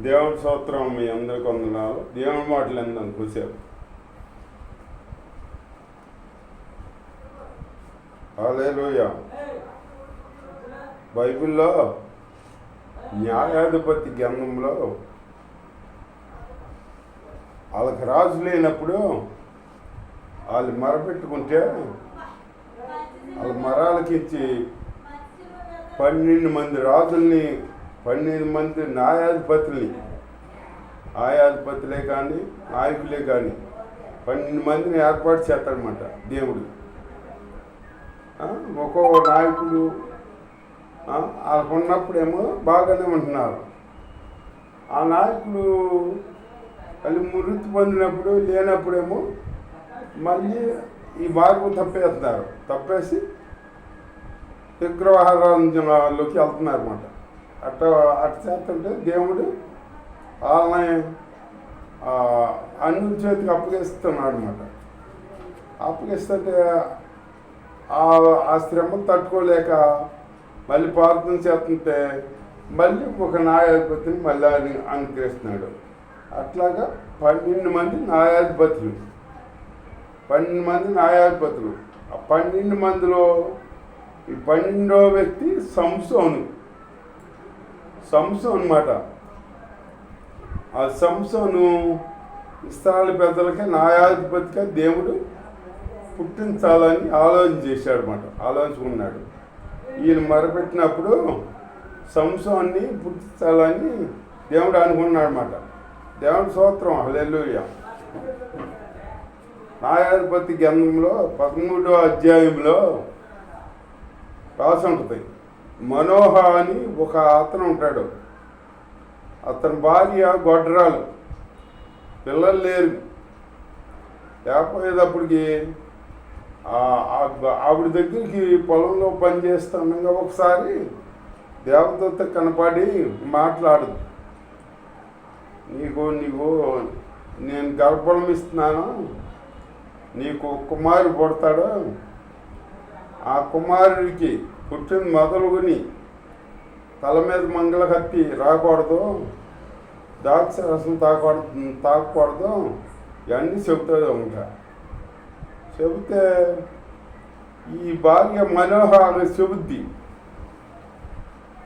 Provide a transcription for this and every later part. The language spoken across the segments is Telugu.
దేవుని స్తోత్రం. మీ అందరికి వందనాలు. దేవుని మాటలు ఎందాం కూసేపు. హల్లెలూయా. బైబిల్లో న్యాయాధిపతి గ్రంథంలో వాళ్ళకి రాజు లేనప్పుడు వాళ్ళు మరపెట్టుకుంటే వాళ్ళ మరాలకిచ్చి 12 మంది రాజుల్ని 12 మంది న్యాయాధిపతులే కానీ నాయకులే కానీ 12 మందిని ఏర్పాటు చేస్తాడనమాట దేవుడు. ఒక్కో నాయకుడు వాళ్ళకు ఉన్నప్పుడేమో బాగానే ఉంటున్నారు. ఆ నాయకుడు మళ్ళీ మృతి పొందినప్పుడు లేనప్పుడేమో మళ్ళీ ఈ మార్గం తప్పేసి విగ్రహారాధనలోకి వెళ్తున్నారు అనమాట. అట్ట చేస్తుంటే దేవుడు వాళ్ళని అన్యుల చేతికి అప్పగిస్తున్నాడు అనమాట. అప్పగిస్తుంటే ఆ శ్రమ తట్టుకోలేక మళ్ళీ ప్రార్థన చేస్తుంటే మళ్ళీ ఒక న్యాయాధిపతిని మళ్ళీ అనుగ్రహిస్తున్నాడు. అట్లాగా 12 మంది న్యాయాధిపతులు. ఆ 12 మందిలో ఈ 12వ వ్యక్తి సంసోను అన్నమాట. ఆ సంసోను ఇశ్రాయేలు పెద్దలకి న్యాయాధిపతిగా దేవుడు పుట్టించాలని ఆలోచించుకున్నాడు. ఈయన మరపెట్టినప్పుడు సంసోన్ని పుట్టించాలని దేవుడు అనుకున్నాడు అన్నమాట. దేవుని స్తోత్రం. హల్లెలూయా. న్యాయాధిపతి గ్రంథంలో 13వ అధ్యాయంలో రాసి ఉంటుంది. మనోహ అని ఒక అతను ఉంటాడు. అతని భార్య గొడ్రాలు, పిల్లలు లేరు. లేకపోయేటప్పటికి ఆవిడ దగ్గరికి పొలంలో పనిచేస్తుండగా ఒకసారి దేవదూత కనపడి మాట్లాడదు. నీకు నేను గర్భం ఇస్తున్నాను, నీకు కుమారుడు పుడతాడు. ఆ కుమారుడికి పుట్టిన మొదలుగుని తల మీద మంగళ కత్తి రాకూడదు, ద్రాక్ష రసం తాకూడదు, ఇవన్నీ చెబుతుంది అనమాట. చెబితే ఈ భార్య మనోహ చెబుద్ది.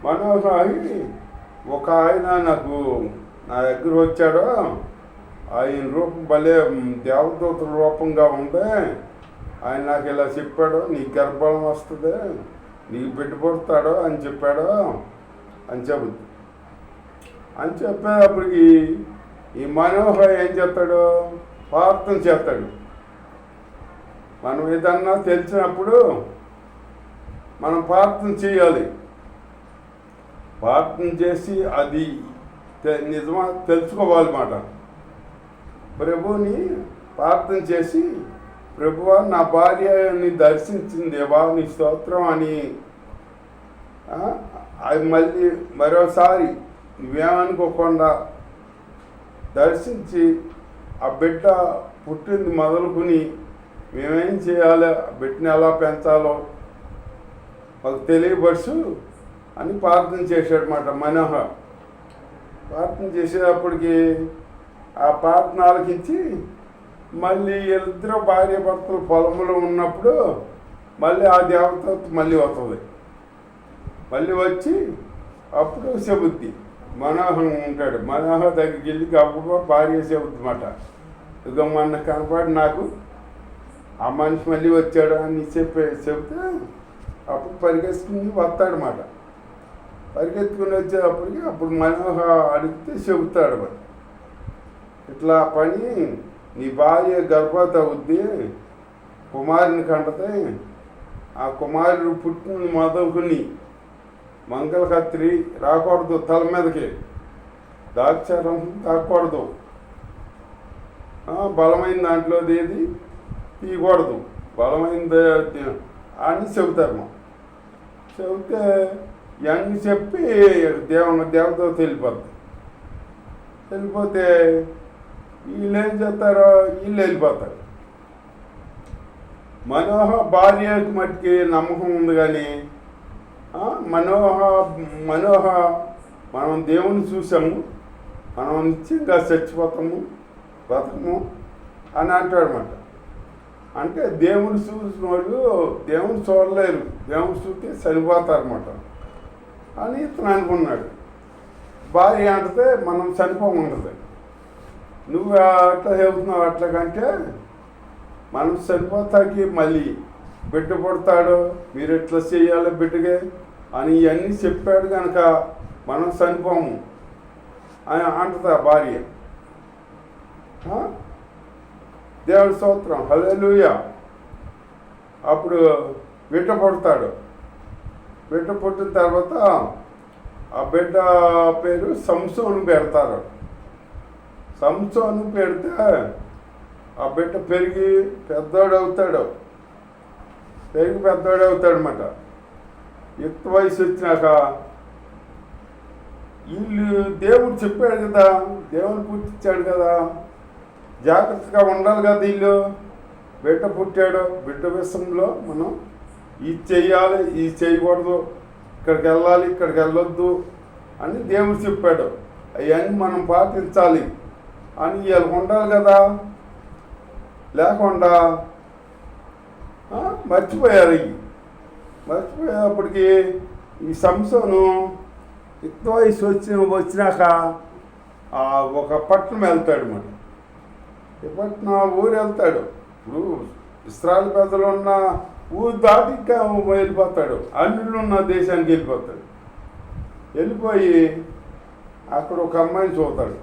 మనోహ ఒక ఆయన నాకు నా దగ్గర వచ్చాడు, ఆయన రూపం భలే దేవదూత రూపంగా ఉంది. ఆయన నాకు ఇలా చెప్పాడు, నీకు గర్భం వస్తుంది, నీకు బిడ్డ పుడతాడు అని చెప్పాడు అని చెబుద్ది. అని చెప్పేటప్పటికి ఈ మనోహర్ ఏం చేస్తాడు, ప్రార్థన చేస్తాడు. మనం ఏదన్నా తెలిసినప్పుడు మనం ప్రార్థన చేయాలి. ప్రార్థన చేసి అది నిజమా తెలుసుకోవాలన్నమాట. ప్రభువుని ప్రార్థన చేసి, ప్రభువా నా భార్యని దర్శించిందేవా నీ స్తోత్రం అని అది మళ్ళీ మరోసారి నువ్వేమనుకోకుండా దర్శించి ఆ బిడ్డ పుట్టింది మొదలుకుని మేమేం చేయాలో, ఆ బిడ్డని ఎలా పెంచాలో మాకు తెలియపరచు అని ప్రార్థన చేశాడనమాట మనోహర్. ప్రార్థన చేసేటప్పటికి ఆ ప్రార్థన ఆలకించి మళ్ళీ ఇద్దరు భార్య భర్తలు పొలంలో ఉన్నప్పుడు మళ్ళీ ఆ దేవత మళ్ళీ వస్తుంది. మళ్ళీ వచ్చి అప్పుడు చెబుద్ది. మనోహర్ ఉంటాడు. మనోహర్ దగ్గరికి వెళ్ళి అప్పుడు భార్య చెబుద్ది అన్నమాట. ఇక మొన్న కనపడి నాకు ఆ మనిషి మళ్ళీ వచ్చాడు అని చెబితే అప్పుడు పరిగెత్తుకుని వస్తాడనమాట. పరిగెత్తుకుని వచ్చేటప్పటికి అప్పుడు మనోహర్ అడిగితే చెబుతాడు మరి, ఇట్లా పని నీ భార్య గర్భవతి అవుద్ది, కుమారుని కంటతే, ఆ కుమారుడు పుట్టిన మొదలుకుని మంగళ కత్తి రాకూడదు, తల మీదకి ద్రాక్షారం తాకూడదు, బలమైన దాంట్లోది ఏది తీయకూడదు, బలమైనది అని చెబుతారు. చెబితే ఇవన్నీ చెప్పి దేవతో వెళ్ళిపోతే వీళ్ళు ఏం చేస్తారో వీళ్ళు వెళ్ళిపోతారు. మనోహర్ భార్యకి మట్టికి నమ్మకం ఉంది కానీ మనోహర్ మనం దేవుని చూసాము, మనం నిత్యంగా చచ్చిపోతాము బతకము అని అంటాడనమాట. అంటే దేవుడు చూసిన వాళ్ళు దేవుడు చూడలేరు, దేవుడు చూస్తే చనిపోతారన్నమాట అని ఇతను అనుకున్నాడు. భార్య అంటే మనం చనిపోమంటుంది. నువ్వు అట్లా చెబుతున్నావు అట్లాగంటే మనం చనిపోతాకి మళ్ళీ బిడ్డ పుడతాడు, మీరు ఎట్లా చేయాలి బిడ్డగా అని ఇవన్నీ చెప్పాడు కనుక మనం చనిపోము అని అంటుందా భార్య. దేవుడి స్తోత్రం, హల్లెలూయా. అప్పుడు బిడ్డ పుడతాడు. బిడ్డ పుట్టిన తర్వాత ఆ బిడ్డ పేరు సంసోను పెడతారు. సంసోను పెడితే ఆ బిడ్డ పెరిగి పెద్దోడవుతాడు అన్నమాట. యుక్త వయసు వచ్చినాక వీళ్ళు దేవుడు చెప్పాడు కదా, దేవుడు పుట్టించాడు కదా, జాగ్రత్తగా ఉండాలి కదా. వీళ్ళు బిడ్డ పుట్టాడు, బిడ్డ విషయంలో మనం ఇది చెయ్యాలి, ఇది చేయకూడదు, ఇక్కడికి వెళ్ళాలి, ఇక్కడికి వెళ్ళొద్దు అని దేవుడు చెప్పాడు. అవన్నీ మనం పాటించాలి అని వీళ్ళకి ఉండాలి కదా. లేకుండా మర్చిపోయారు. మర్చిపోయేప్పటికి ఈ సంసోను యుక్త వయసు వచ్చినాక ఒక పట్టణం వెళ్తాడు. మరి ఈ పట్టణం ఊరు వెళ్తాడు. ఇప్పుడు ఇస్రాయల్ పెద్దలు ఉన్న ఊరు దాటి ఇంకా వెళ్ళిపోతాడు, అన్యులు ఉన్న దేశానికి వెళ్ళిపోతాడు. వెళ్ళిపోయి అక్కడ ఒక అమ్మాయిని చూస్తాడు.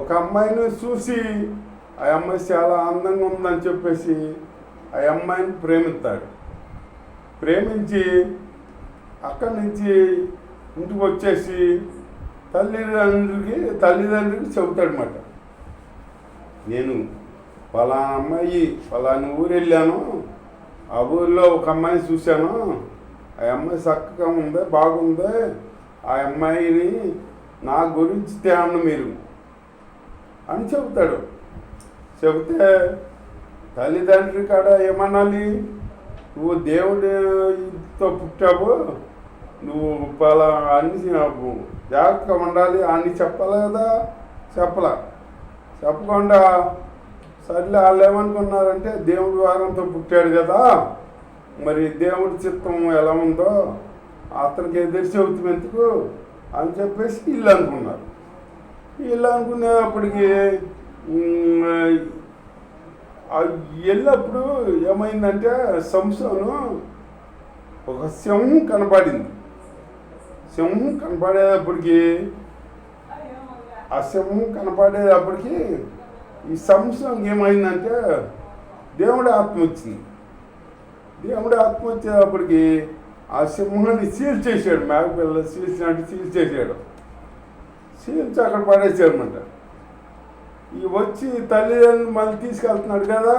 ఒక అమ్మాయిని చూసి ఆ అమ్మాయి చాలా అందంగా ఉందని చెప్పేసి ఆ అమ్మాయిని ప్రేమిస్తాడు. ప్రేమించి అక్కడి నుంచి ఇంటికి వచ్చేసి తల్లిదండ్రికి చెబుతాడు అన్నమాట. నేను ఫలానా అమ్మాయి ఫలానా ఊరు వెళ్ళాను, ఆ ఊరిలో ఒక అమ్మాయిని చూశాను, ఆ అమ్మాయి చక్కగా ఉంది, బాగుంది, ఆ అమ్మాయిని నా గురించి తేను మీరు అని చెబుతాడు. చెబితే తల్లిదండ్రి కాడ ఏమనాలి, నువ్వు దేవుడితో పుట్టావు, నువ్వు అన్ని జాగ్రత్తగా ఉండాలి అన్నీ చెప్పాలి కదా. చెప్పకుండా సర్లే వాళ్ళు ఏమనుకున్నారంటే దేవుడి వారంతో పుట్టాడు కదా, మరి దేవుడి చిత్తం ఎలా ఉందో అతనికి ఎదురు చెబుతాం ఎందుకు అని చెప్పేసి వీళ్ళు అనుకున్నారు. వీళ్ళు అనుకునేప్పటికీ వెళ్ళినప్పుడు ఏమైందంటే సంసోను ఒక సింహం కనపడింది. సింహం కనపడేటప్పటికి ఈ సంసోన్ ఏమైందంటే దేవుడి ఆత్మ వచ్చింది. దేవుడి ఆత్మ వచ్చేటప్పటికి ఆ సింహాన్ని సీల్ చేశాడు. మేకపిల్ల సీల్చినట్టు సీల్ చేశాడు. సీల్చి అక్కడ పడేసాడు అనమాట. ఈ వచ్చి తల్లిదండ్రులు మళ్ళీ తీసుకెళ్తున్నాడు కదా.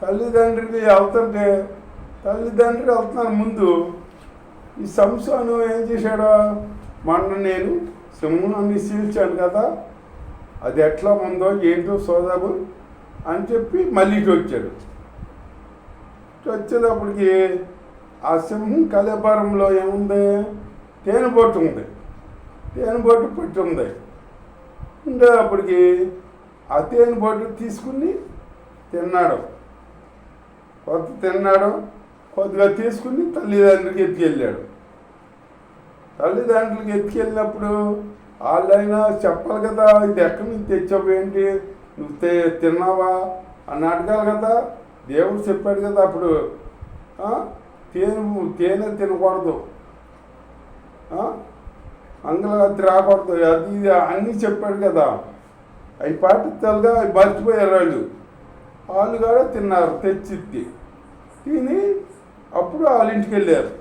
తల్లిదండ్రులు వెళ్తున్నారు ముందు. ఈ సంసోను ఏం చేశాడో, మొన్న నేను సింహాన్ని సీల్చాను కదా, అది ఎట్లా ఉందో ఏంటో సోదాము అని చెప్పి మళ్ళీ ఇటు వచ్చాడు. వచ్చేటప్పటికి ఆ సింహం కలేబరంలో ఏముంది, తేనెబొట్టు ఉంది, తేనెబొట్టు పెట్టి ఉంది. ఉండేటప్పటికి ఆ తేనెబొట్టు తీసుకుని తిన్నాడు. కొద్దిగా తీసుకుని తల్లిదండ్రులకి ఎత్తుకెళ్ళాడు. తల్లిదండ్రులకి ఎత్తుకెళ్ళినప్పుడు వాళ్ళైనా చెప్పాలి కదా, ఇది ఎక్కడి నుంచి తెచ్చావు, ఏంటి నువ్వు తిన్నావా అని అడగాలి కదా. దేవుడు చెప్పాడు కదా అప్పుడు తేనె తినకూడదు, అంగళగత్తి రాకూడదు, అది ఇది అన్నీ చెప్పాడు కదా. అవి పాటిస్తాలుగా అవి మర్చిపోయారు. వాళ్ళు కూడా తిన్నారు, తిని అప్పుడు వాళ్ళ ఇంటికి వెళ్ళారు,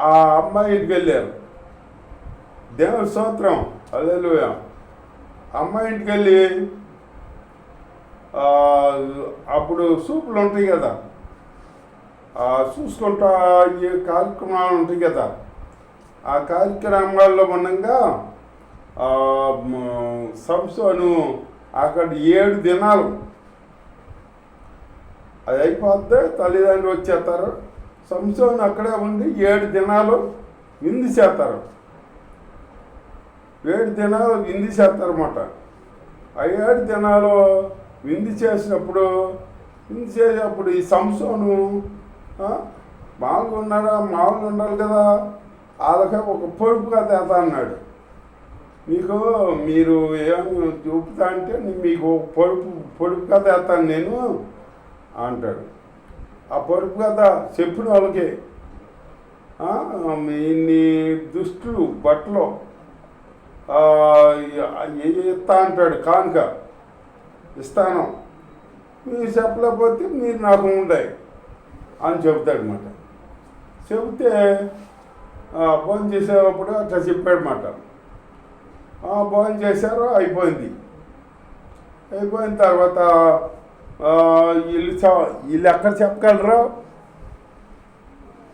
ఆ అమ్మాయి ఇంటికి వెళ్ళారు. దేవుడి స్తోత్రం, హల్లెలూయా. అమ్మాయి ఇంటికి వెళ్ళి అప్పుడు సూపులు ఉంటాయి కదా, చూసుకుంటా ఈ కార్యక్రమాలు ఉంటాయి కదా. ఆ కార్యక్రమాల్లో ఉండగా సంసోను అక్కడ 7 దినాలు అది అయిపోద్ది, తల్లిదండ్రులు వచ్చేస్తారు. సంసోను అక్కడే ఉండి 7 దినాలు విందు చేస్తారు. 7 దినాలు విందు చేస్తారన్నమాట. ఆ 7 దినాలు విందు చేసినప్పుడు ఈ సంసోను మామూలుగా ఉండాలి కదా, వాళ్ళకి ఒక పొడుపుగా తేతా అన్నాడు. మీరు ఏమి చూపుతా అంటే మీకు పొడుపుగా తేస్తాను నేను అంటాడు. ఆ పొడుపు కథ చెప్పిన వాళ్ళకి ఇన్ని దుస్తులు బట్టలు ఇస్తా అంటాడు, కానుక ఇస్తాను, మీరు చెప్పలేకపోతే మీరు నాకు ఉంటాయి అని చెబుతాడనమాట. చెబితే భోజనం చేసేటప్పుడు అట్లా చెప్పాడనమాట. భోజనం చేశారు, అయిపోయిన తర్వాత వీళ్ళు ఎక్కడ చెప్పగలరు,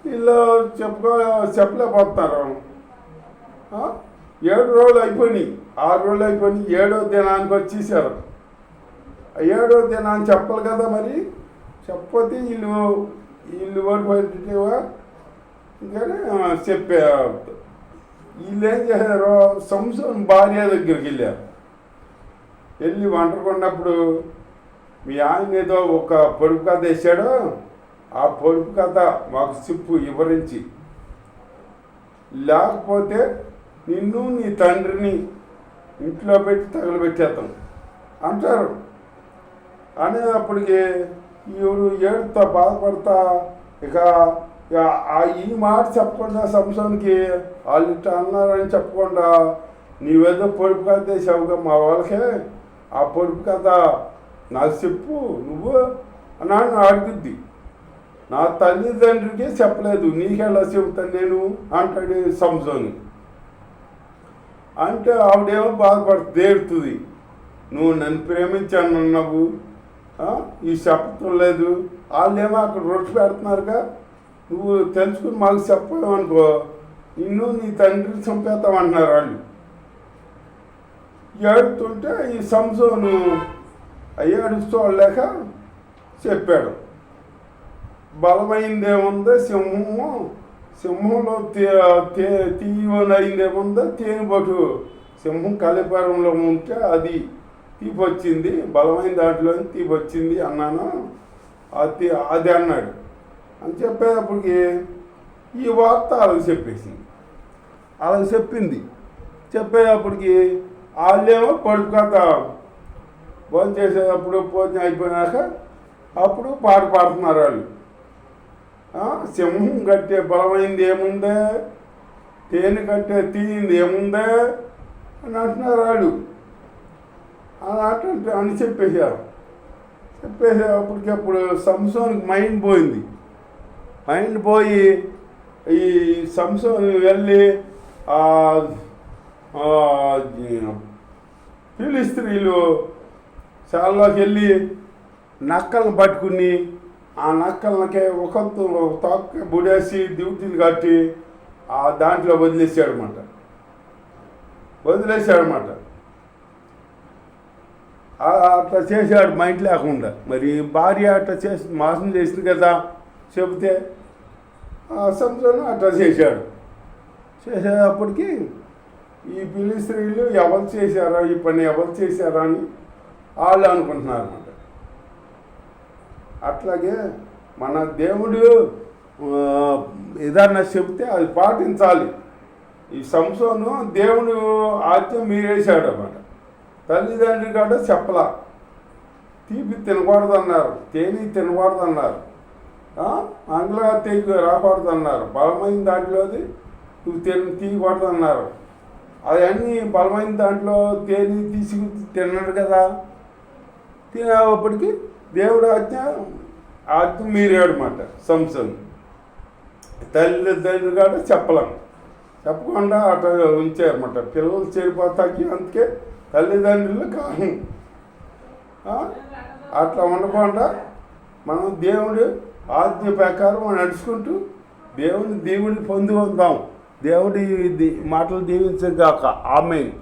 వీళ్ళు చెప్పలేకపోతున్నారు. 7 రోజులు అయిపోయినాయి, 6 రోజులు అయిపోయినాయి, 7వ దినానికి వచ్చేసారు. 7వ దినాన్ని చెప్పాలి కదా, మరి చెప్పకపోతే వీళ్ళు ఓడిపోయేట్టుగా కానీ వీళ్ళు ఏం చేశారు, సంసోను భార్య దగ్గరికి వెళ్ళి వంటకున్నప్పుడు మీ ఆయన ఏదో ఒక పొడుపు కథ వేసాడు, ఆ పొడుపు కథ మాకు చెప్పు వివరించి, లేకపోతే నిన్ను నీ తండ్రిని ఇంట్లో పెట్టి తగలబెట్టేస్తాం అంటారు. అనేటప్పటికి ఈవిడు ఏడుతో బాధపడతా ఇక ఈ మాట చెప్పకుండా సంసోనికి వాళ్ళు ఇట్లా అన్నారని చెప్పకుండా నీవేదో పొడుపు కథ వేసావుగా మా వాళ్ళకే, ఆ పొడుపు కథ నాకు చెప్పు నువ్వు అని అడుగుద్ది. నా తల్లిదండ్రులకే చెప్పలేదు, నీకెలా చెబుతాను నేను అంటాడు సంసోను. అంటే ఆవిడేమో బాధపడుతుంది, ఏడుతుంది. నువ్వు నన్ను ప్రేమించానన్నావు, ఈ చెప్పటం లేదు, వాళ్ళేమో అక్కడ రొట్టె పెడుతున్నారుగా, నువ్వు తెలుసుకుని మాకు చెప్పావనుకో నిన్ను నీ తండ్రిని చంపేస్తామంటున్నారు వాళ్ళు. ఏడుతుంటే ఈ సంసోను ఏడుస్తోలేక చెప్పాడు, బలమైందేముందో సింహంలో తీయనైందేముందో తేనెబొట్టు, సింహం కలిపారంలో ఉంటే అది తీపి వచ్చింది, బలమైన దాంట్లో తీపి వచ్చింది అన్నాను, అది అన్నాడు. అని చెప్పేటప్పటికి ఈ వార్త వాళ్ళకి చెప్పింది. చెప్పేటప్పటికి వాళ్ళేమో పొడుపు కథ భోజనం చేసేటప్పుడు భోజనం అయిపోయినాక అప్పుడు పాట పాడుతున్నారు వాళ్ళు. సింహం కట్టే బలమైంది ఏముందే, తేనె కట్టే తీయింది ఏముందే అని అంటున్నారు వాళ్ళు. అని చెప్పేసేటప్పటికప్పుడు సంసోనికి మైండ్ పోయి ఈ సంసోను వెళ్ళి ఫిలిష్తీయులు చాలాకి వెళ్ళి నక్కలను పట్టుకుని ఆ నక్కలకే ఒక తొక్క బుడేసి డ్యూటీలు కట్టి దాంట్లో వదిలేసాడనమాట. అట్లా చేశాడు మైండ్ లేకుండా. మరి భార్య అట్లా చేసి మోసం చేసింది కదా చెబితే సంసోను అట్లా చేసేటప్పటికి ఈ ఫిలిష్తీయులు ఎవరు చేశారా, ఈ పని ఎవరు చేశారా అని వాళ్ళు అనుకుంటున్నారు అన్నమాట. అట్లాగే మన దేవుడు ఏదన్నా చెబితే అది పాటించాలి. ఈ సంసోను దేవుడు ఆజ్ఞ మీరేశాడు అన్నమాట. తల్లిదండ్రులు కూడా చెప్పలా, తీపి తినకూడదన్నారు, తేనె తినకూడదన్నారు, అంగళాతేకి రాకూడదన్నారు, బలమైన దాంట్లోది నువ్వు తీయకూడదన్నారు. అవన్నీ బలమైన దాంట్లో తేనె తీసి తిన్నాడు కదా. తినేటప్పటికి దేవుడు ఆజ్ఞ మీరాడు అన్నమాట సంసోను. తల్లిదండ్రులు కూడా చెప్పకుండా అట్లా ఉంచారన్నమాట. పిల్లలు చెడిపోతాకి అందుకే తల్లిదండ్రులు కారణం. అట్లా ఉండకుండా మనం దేవుడు ఆజ్ఞ ప్రకారం నడుచుకుంటూ దేవుని పొంది ఉందాం. దేవుడి మాటలు దీవించగాక. ఆమేన్.